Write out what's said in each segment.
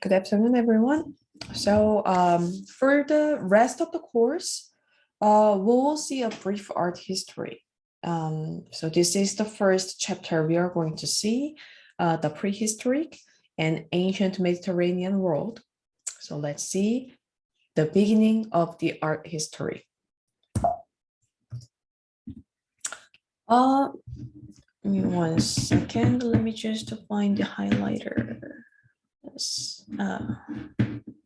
Good afternoon, everyone. So for the rest of the course, we'll see a brief art history. So this is the first chapter we are going to see, the prehistoric and ancient Mediterranean world. So let's see the beginning of the art history. Give me 1 second. Let me just find the highlighter. Yes,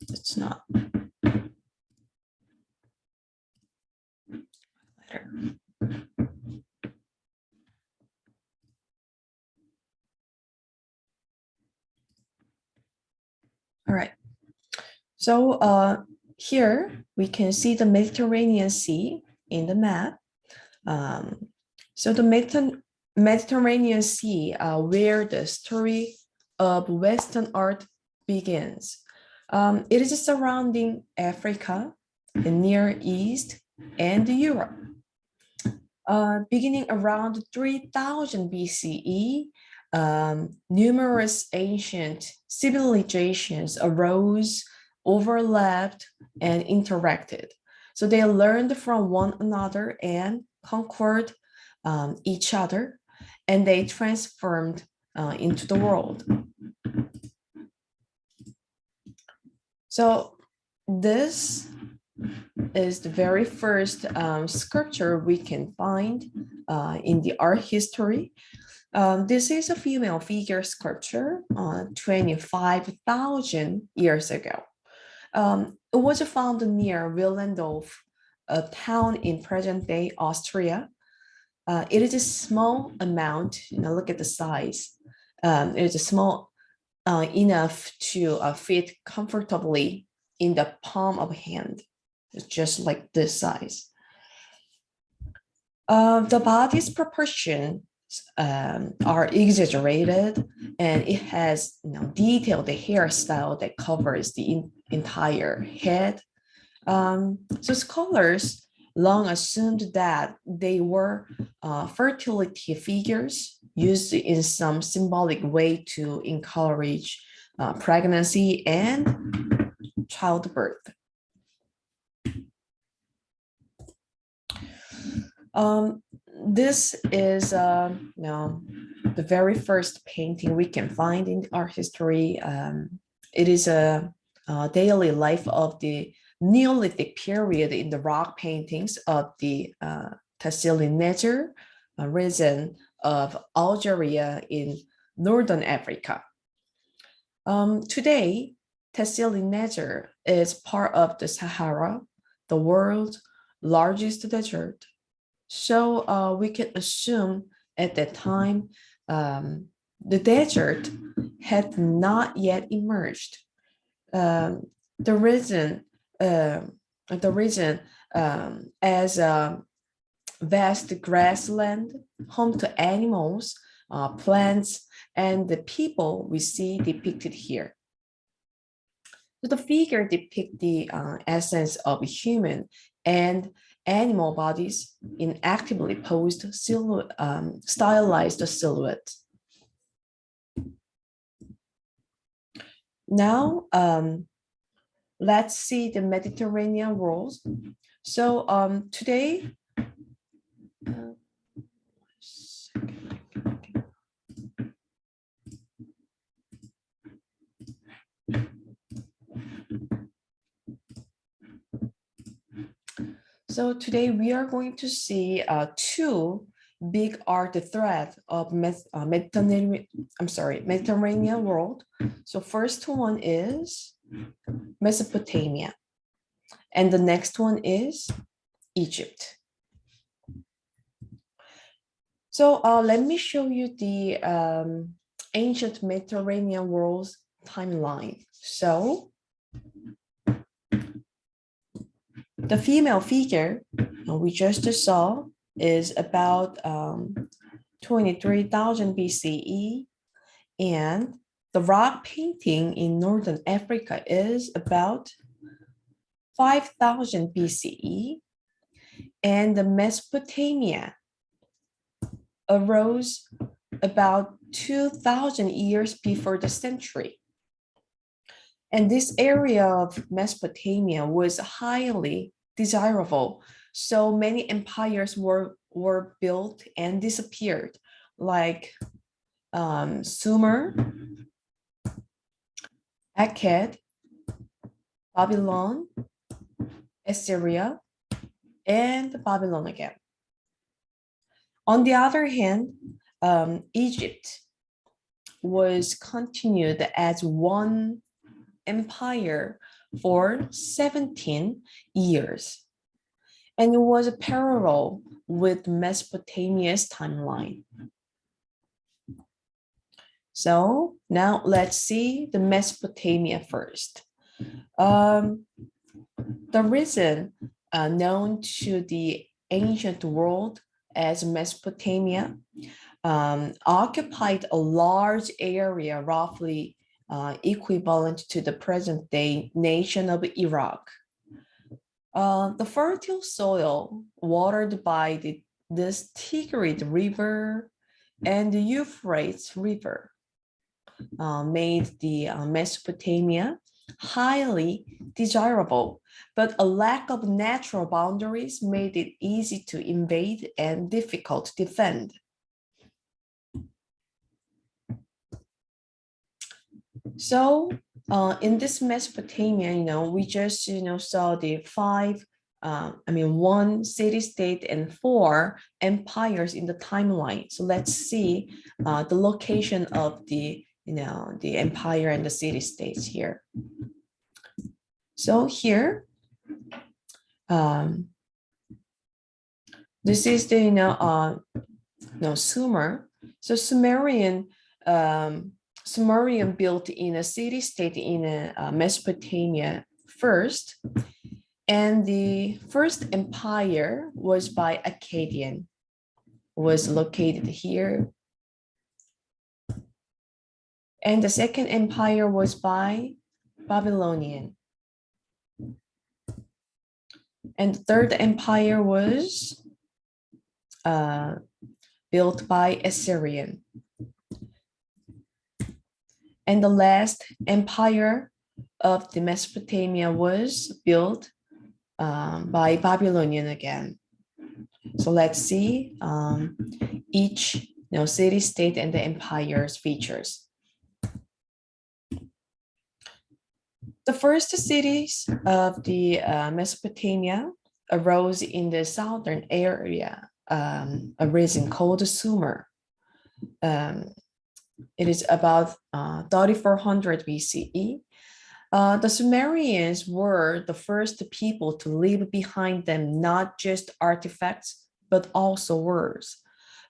it's not. Highlighter. All right. So here we can see the Mediterranean Sea in the map. So the Mediterranean Sea, where the story of Western art begins. It is surrounding Africa, the Near East, and Europe. Beginning around 3000 BCE, numerous ancient civilizations arose, overlapped, and interacted. So they learned from one another and conquered each other, and they transformed into the world. So this is the very first sculpture we can find in the art history. This is a female figure sculpture 25,000 years ago. It was found near Willendorf, a town in present-day Austria. It is a small amount, look at the size. It is small enough to fit comfortably in the palm of a hand. It's just like this size. The body's proportions are exaggerated, and it has detailed hairstyle that covers the entire head. So scholars long assumed that they were fertility figures used in some symbolic way to encourage pregnancy and childbirth. This is the very first painting we can find in art history. It is a daily life of the Neolithic period in the rock paintings of the Tassili-Neger region of Algeria in northern Africa. Today, Tassili-Neger is part of the Sahara, the world's largest desert. So we can assume at that time the desert had not yet emerged. The region as a vast grassland, home to animals, plants, and the people we see depicted here. So the figure depicts the essence of human and animal bodies in actively posed stylized silhouettes. Now, let's see the Mediterranean world. So today, we are going to see two big art threads of Mediterranean world. So first one is Mesopotamia, and the next one is Egypt. So let me show you the ancient Mediterranean world's timeline. So the female figure we just saw is about 23,000 BCE, and the rock painting in northern Africa is about 5,000 BCE, and the Mesopotamia arose about 2,000 years before the century. And this area of Mesopotamia was highly desirable. So many empires were built and disappeared, like Sumer, Akkad, Babylon, Assyria, and Babylon again. On the other hand, Egypt was continued as one empire for 17 years, and it was parallel with Mesopotamia's timeline. So now let's see the Mesopotamia first. The region known to the ancient world as Mesopotamia occupied a large area, roughly equivalent to the present-day nation of Iraq. The fertile soil watered by this Tigris River and the Euphrates River made the Mesopotamia highly desirable, but a lack of natural boundaries made it easy to invade and difficult to defend. So in this Mesopotamia, we just, saw the one city-state and 4 empires in the timeline. So let's see the location of the empire and the city-states here. So here, this is the, Sumer. So Sumerian built in a city-state in Mesopotamia first, and the first empire was by Akkadian, was located here. And the second empire was by Babylonian. And the third empire was built by Assyrian. And the last empire of the Mesopotamia was built by Babylonian again. So let's see each city-state and the empire's features. The first cities of the Mesopotamia arose in the southern area, a region called Sumer. It is about 3400 BCE. The Sumerians were the first people to leave behind them not just artifacts, but also words.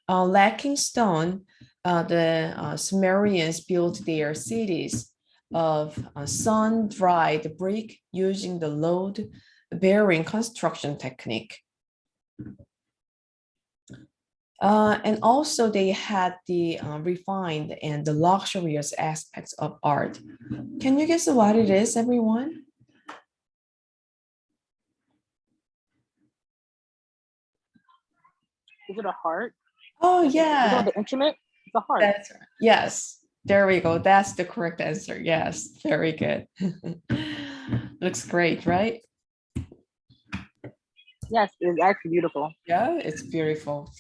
Lacking stone, the Sumerians built their cities of sun-dried brick using the load-bearing construction technique. And also they had the refined and the luxurious aspects of art. Can you guess what it is, everyone? Is it a heart? Oh, yeah. The instrument? It's a heart. That's right. Yes, there we go. That's the correct answer. Yes, very good. Looks great, right? Yes, it's actually beautiful. Yeah, it's beautiful.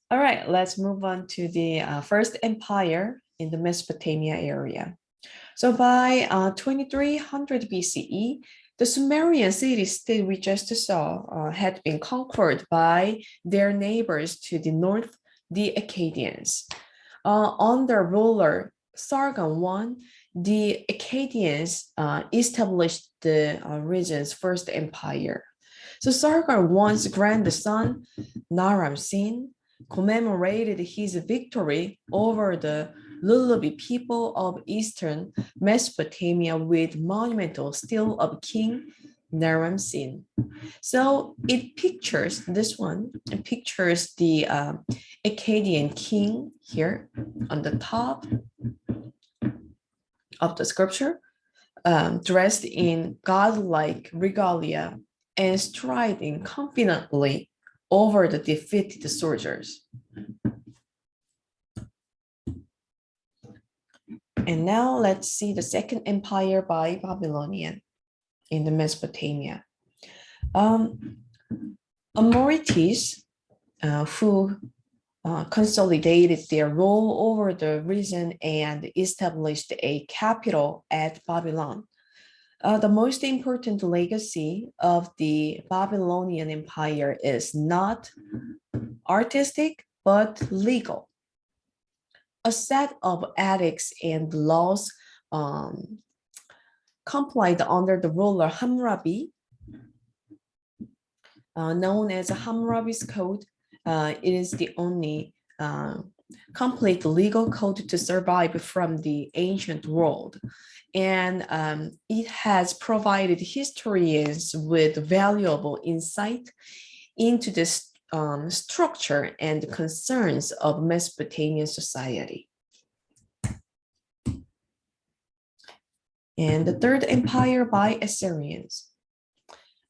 All right, let's move on to the first empire in the Mesopotamia area. So by 2300 BCE, the Sumerian city-state we just saw had been conquered by their neighbors to the north, the Akkadians. Under ruler Sargon I, the Akkadians established the region's first empire. So Sargon I's grandson, Naram-Sin, commemorated his victory over the Lullaby people of eastern Mesopotamia with monumental stele of King Naram-Sin. So it pictures this one. It pictures the Akkadian king here on the top of the sculpture, dressed in godlike regalia and striding confidently over the defeated soldiers. And now let's see the second empire by Babylonian in the Mesopotamia. Amorites, who consolidated their rule over the region and established a capital at Babylon. The most important legacy of the Babylonian Empire is not artistic, but legal. A set of ethics and laws complied under the ruler Hammurabi, known as Hammurabi's Code. It is the only complete legal code to survive from the ancient world. And it has provided historians with valuable insight into the structure and concerns of Mesopotamian society. And the third empire by Assyrians.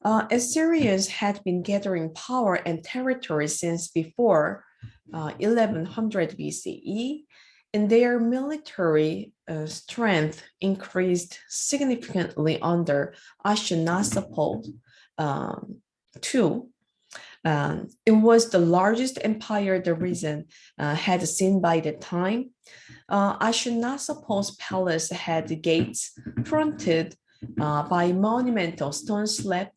Assyrians had been gathering power and territory since before 1100 BCE, and their military strength increased significantly under Ashurnasirpal II. It was the largest empire the region had seen by the time. Ashurnasirpal's palace had gates fronted by monumental stone slab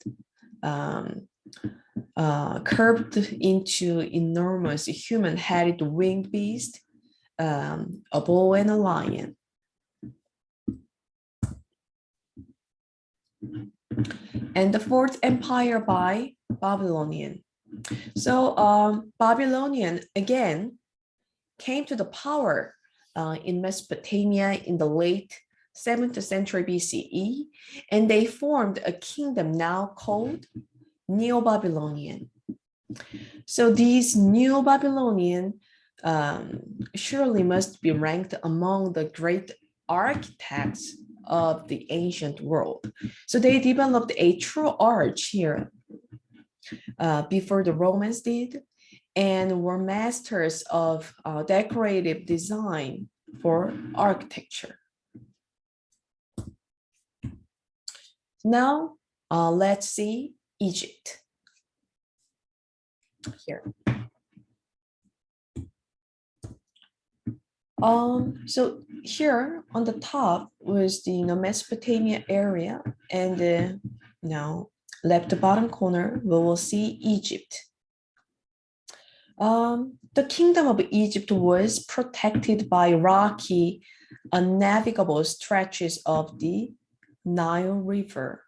curved into enormous human-headed winged beast, a bull and a lion. And the fourth empire by Babylonian. So Babylonian again came to the power in Mesopotamia in the late 7th century BCE, and they formed a kingdom now called Neo-Babylonian. So these Neo-Babylonian surely must be ranked among the great architects of the ancient world. So they developed a true art here before the Romans did, and were masters of decorative design for architecture. Now, let's see Egypt here. So here on the top was the Mesopotamia area, and now left bottom corner we will see Egypt. The kingdom of Egypt was protected by rocky, unnavigable stretches of the Nile River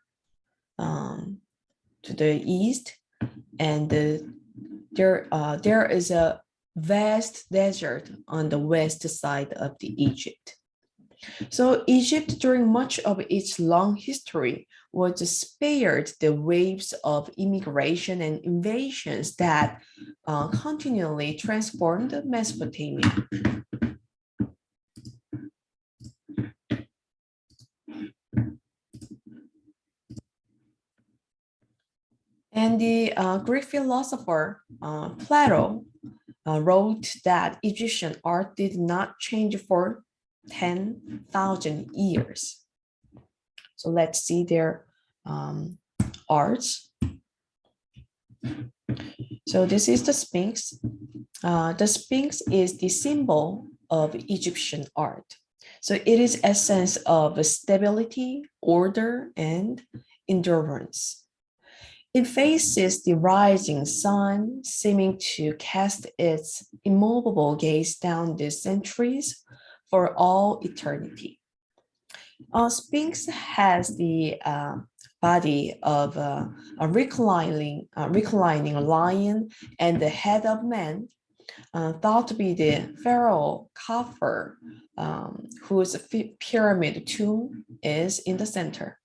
to the east, and there is a vast desert on the west side of the Egypt. So Egypt, during much of its long history, was spared the waves of immigration and invasions that continually transformed Mesopotamia. And the Greek philosopher Plato wrote that Egyptian art did not change for 10,000 years. So let's see their arts. So this is the Sphinx. The Sphinx is the symbol of Egyptian art. So it is essence of stability, order, and endurance. It faces the rising sun, seeming to cast its immovable gaze down the centuries for all eternity. Sphinx has the body of a reclining lion and the head of man, thought to be the pharaoh Khafre, whose pyramid tomb is in the center.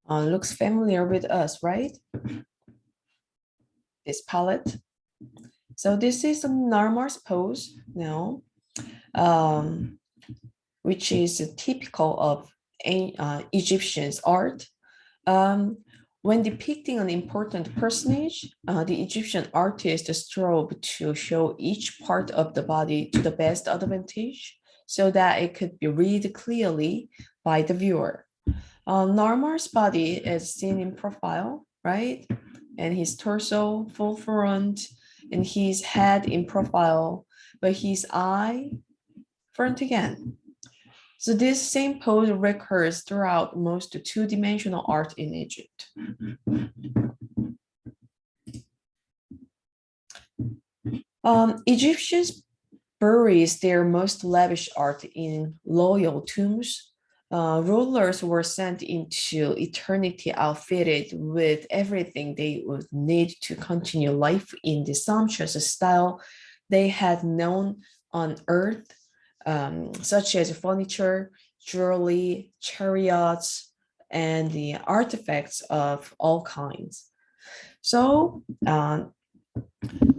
Looks familiar with us, right? This palette. So this is a Narmer's pose now, which is typical of Egyptian art. When depicting an important personage, the Egyptian artist strove to show each part of the body to the best advantage so that it could be read clearly by the viewer. Narmer's body is seen in profile, right? And his torso full front and his head in profile, but his eye front again. So this same pose recurs throughout most two-dimensional art in Egypt. Egyptians buries their most lavish art in royal tombs. Rulers were sent into eternity outfitted with everything they would need to continue life in the sumptuous style they had known on earth, such as furniture, jewelry, chariots, and the artifacts of all kinds. So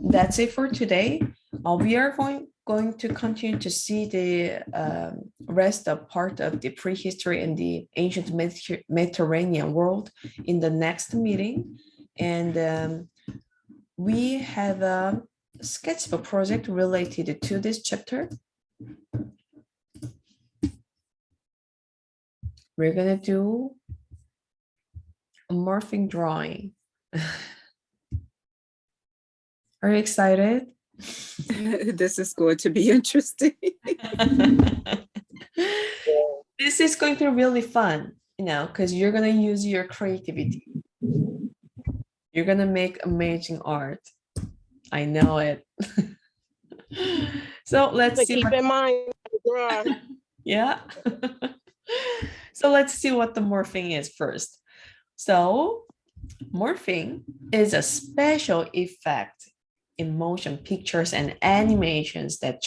that's it for today. We are going to continue to see the rest of part of the prehistory and the ancient Mediterranean world in the next meeting. And we have a sketchbook project related to this chapter. We're gonna do a morphing drawing. Are you excited? This is going to be interesting. This is going to be really fun, you know, because you're going to use your creativity. You're going to make amazing art. I know it. So let's But see. keep in mind, drawing. Yeah. So let's see what the morphing is first. So morphing is a special effect in motion pictures and animations that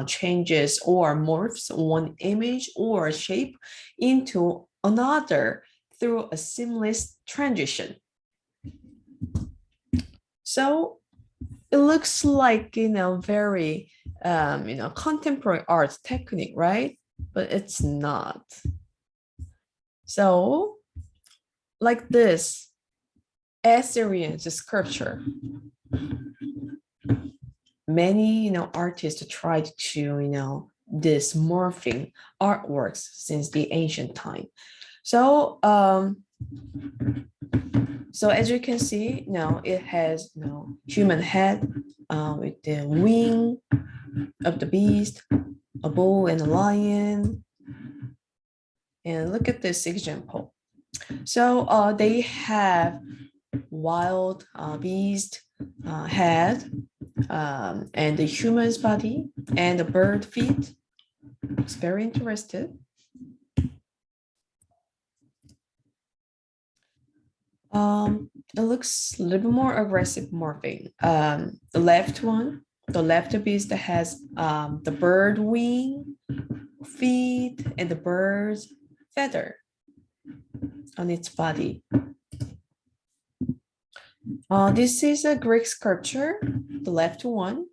changes or morphs one image or shape into another through a seamless transition. So it looks like, you know, very, contemporary art technique, right? But it's not. So like this Assyrian sculpture, many artists tried to this morphing artworks since the ancient time. So as you can see now, it has human head with the wing of the beast, a bull and a lion. And look at this example. So they have wild beast head, and the human's body and the bird feet. It's very interesting. It looks a little bit more aggressive morphing. The left beast has the bird wing, feet, and the bird's feather on its body. This is a Greek sculpture, the left one.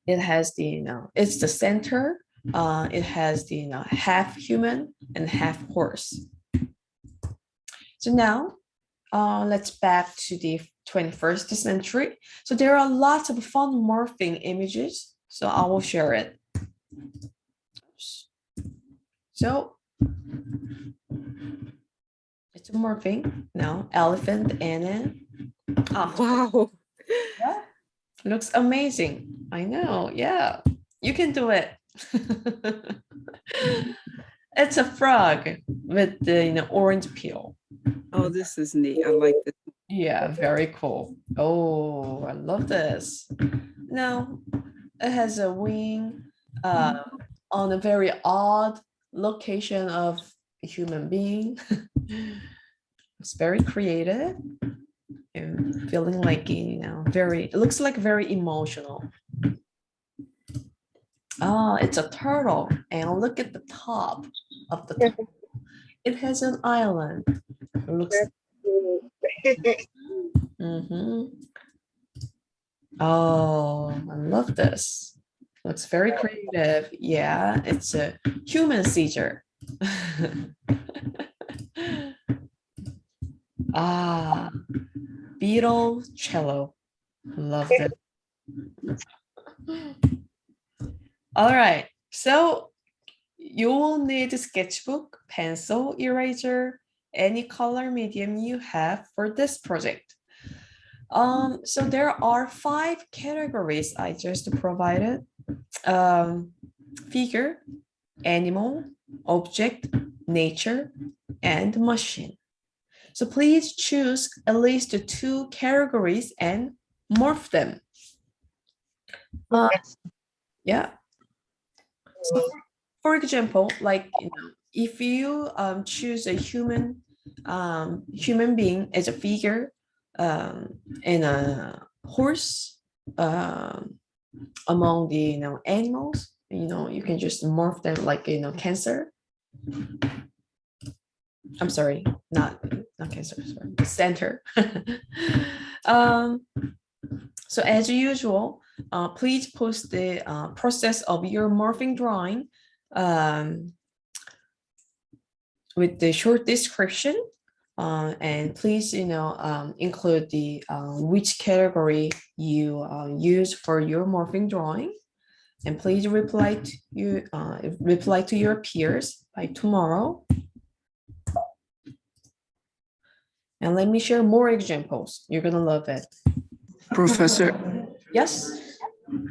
It has the, it's the center. It has the half human and half horse. So now let's back to the 21st century. So there are lots of fun morphing images. So I will share it. So it's a morphing now, elephant and Wow. yeah, looks amazing. I know. Yeah, you can do it. It's a frog with the orange peel. Oh, this is neat. I like this. Yeah, very cool. Oh, I love this. Now it has a wing on a very odd location of a human being. It's very creative and feeling like, it looks like very emotional. Oh, it's a turtle. And look at the top of the turtle. It has an island. It looks. Oh, I love this. Looks very creative. Yeah, it's a human seizure. Ah, Beetle cello. Love that. All right. So you will need a sketchbook, pencil, eraser, any color medium you have for this project. So there are 5 categories I just provided. Figure, animal, object, nature, and machine. So please choose at least 2 categories and morph them. Yeah. So for example, like if you choose a human being as a figure and a horse among the animals, you can just morph them like cancer. I'm sorry, not cancer, sorry, center. So as usual, please post the process of your morphing drawing with the short description, and please include the which category you use for your morphing drawing, and please reply to your peers by tomorrow. And let me share more examples. You're gonna love it. Professor, Yes.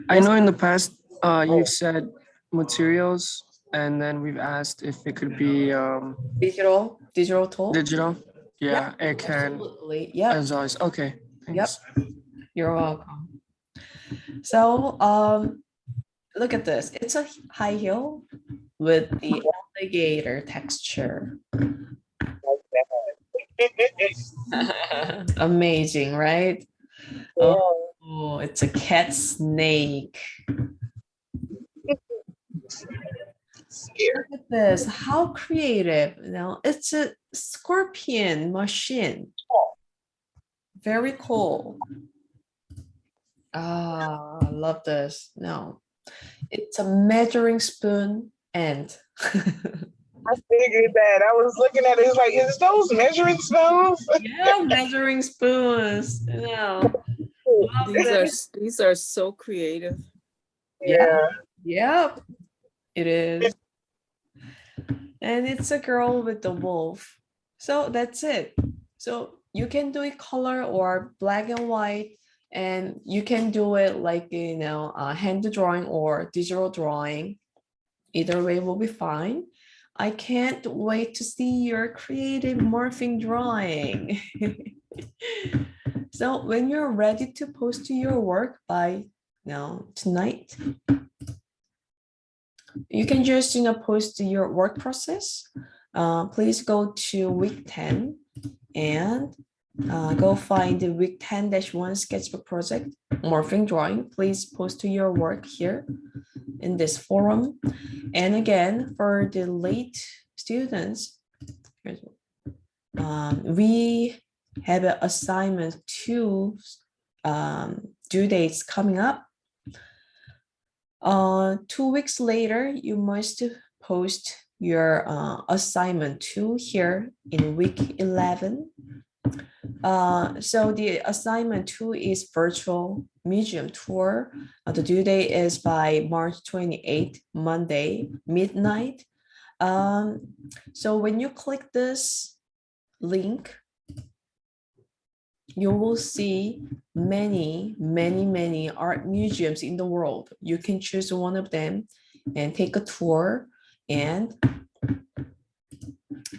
I know in the past you've said materials, and then we've asked if it could be Digital tool. digital. Yeah, it can, Absolutely. Yep. as always. Okay, thanks. You're welcome. So look at this. It's a high heel with the alligator texture. Amazing, right? Oh, it's a cat snake. Look at this. How creative. It's a scorpion machine. Very cool. Ah, I love this. No, it's a measuring spoon and I figured that. I was looking at it. It's like, is those measuring spoons? yeah, measuring spoons. Love this. These are so creative. Yeah. Yep, it is. And it's a girl with the wolf. So that's it. So you can do it color or black and white, and you can do it like hand drawing or digital drawing. Either way will be fine. I can't wait to see your creative morphing drawing. So when you're ready to post your work by tonight, you can just post your work process. Please go to week 10 and go find the week 10-1 sketchbook project morphing drawing. Please post your work here in this forum. And again, for the late students, we have an assignment 2 due dates coming up. 2 weeks later, you must post your assignment 2 here in week 11. So the assignment 2 is virtual museum tour. The due date is by March 28th, Monday, midnight. So when you click this link, you will see many art museums in the world. You can choose one of them and take a tour and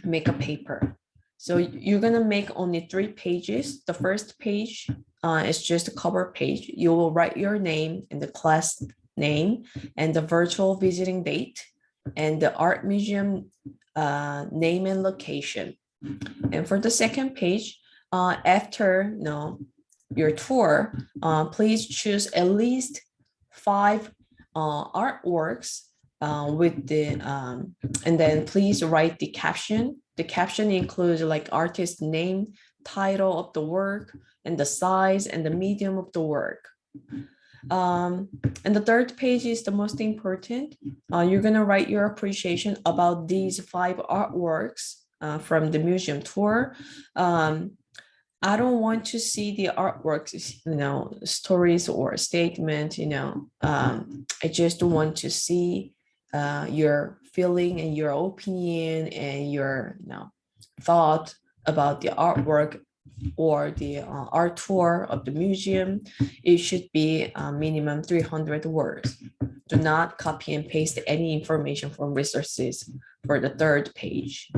make a paper. So you're gonna make only 3 pages. The first page is just a cover page. You will write your name and the class name and the virtual visiting date and the art museum name and location. And for the second page, after your tour, please choose at least 5 artworks with the and then please write the caption. The caption includes like artist name, title of the work, and the size and the medium of the work. And the third page is the most important. You're gonna write your appreciation about these 5 artworks from the museum tour. I don't want to see the artworks, stories or statement, I just want to see your feeling and your opinion and your, thought about the artwork or the art tour of the museum. It should be minimum 300 words. Do not copy and paste any information from resources for the third page.